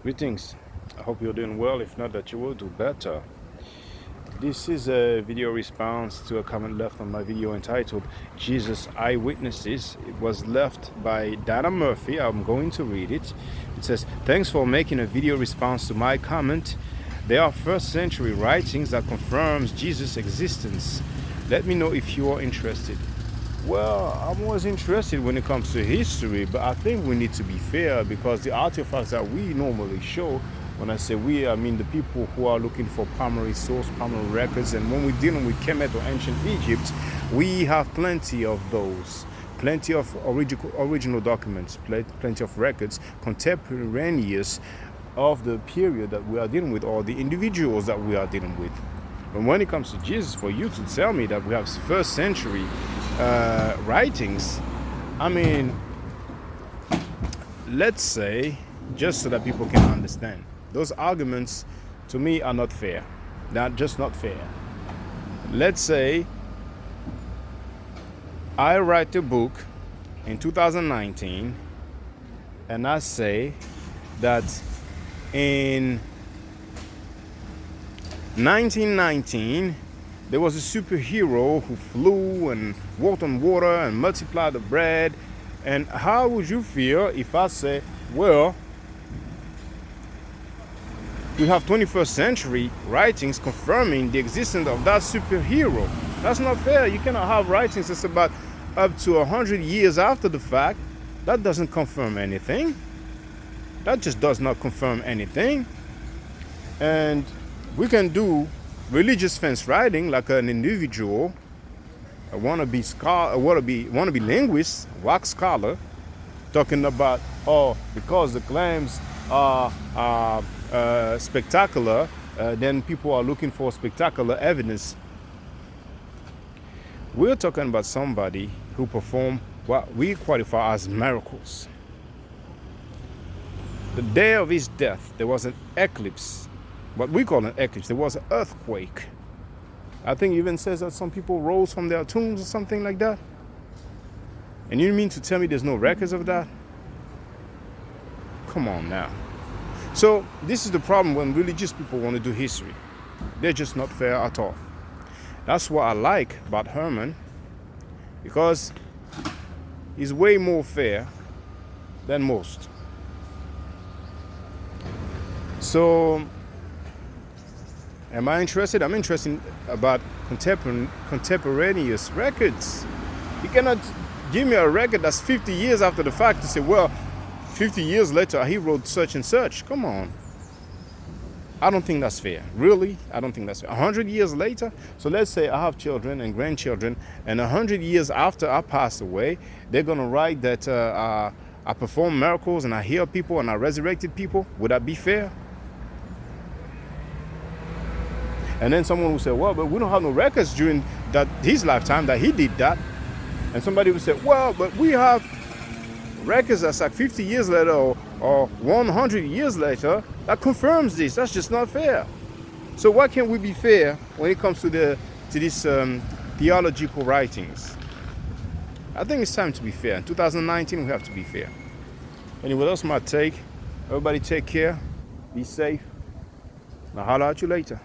Greetings. I hope you're doing well. If not, that you will do better. This is a video response to a comment left on my video entitled Jesus Eyewitnesses. It was left by Dana Murphy. I'm going to read it. It says, "Thanks for making a video response to my comment. There are first century writings that confirms Jesus' existence. Let me know if you are interested." Well, I'm always interested when it comes to history, but I think we need to be fair because the artifacts that we normally show, when I say we, I mean the people who are looking for primary source, primary records, and when we're dealing with Kemet or ancient Egypt, we have plenty of those. Plenty of original documents, plenty of records, contemporaneous of the period that we are dealing with or the individuals that we are dealing with. But when it comes to Jesus, for you to tell me that we have first century writings, I mean, let's say, just so that people can understand, those arguments to me are not fair. They're just not fair. Let's say I write a book in 2019 and I say that in 1919 there was a superhero who flew and walked on water and multiplied the bread. And how would you feel if I say, well, we have 21st century writings confirming the existence of that superhero? That's not fair. You cannot have writings that's about up to 100 years after the fact. That doesn't confirm anything. That just does not confirm anything. And we can do religious fence writing like an individual, a wannabe scholar, a wannabe linguist, wax scholar, talking about, oh, because the claims are spectacular, then people are looking for spectacular evidence. We're talking about somebody who performed what we qualify as miracles. The day of his death, there was an eclipse. What we call an eclipse. There was an earthquake. I think it even says that some people rose from their tombs or something like that. And you mean to tell me there's no records of that? Come on now. So this is the problem when religious people want to do history. They're just not fair at all. That's what I like about Herman, because he's way more fair than most. So am I interested? I'm interested about contemporaneous records. You cannot give me a record that's 50 years after the fact to say, well, 50 years later he wrote such and such. Come on. I don't think that's fair. Really, I don't think that's fair. 100 years later, so let's say I have children and grandchildren, and 100 years after I pass away, they're going to write that I performed miracles and I healed people and I resurrected people. Would that be fair? And then someone will say, well, but we don't have no records during his lifetime that he did that. And somebody will say, well, but we have records that's like 50 years later or 100 years later that confirms this. That's just not fair. So why can't we be fair when it comes to these theological writings? I think it's time to be fair. In 2019, we have to be fair. Anyway, that's my take. Everybody take care. Be safe. I'll holler at you later.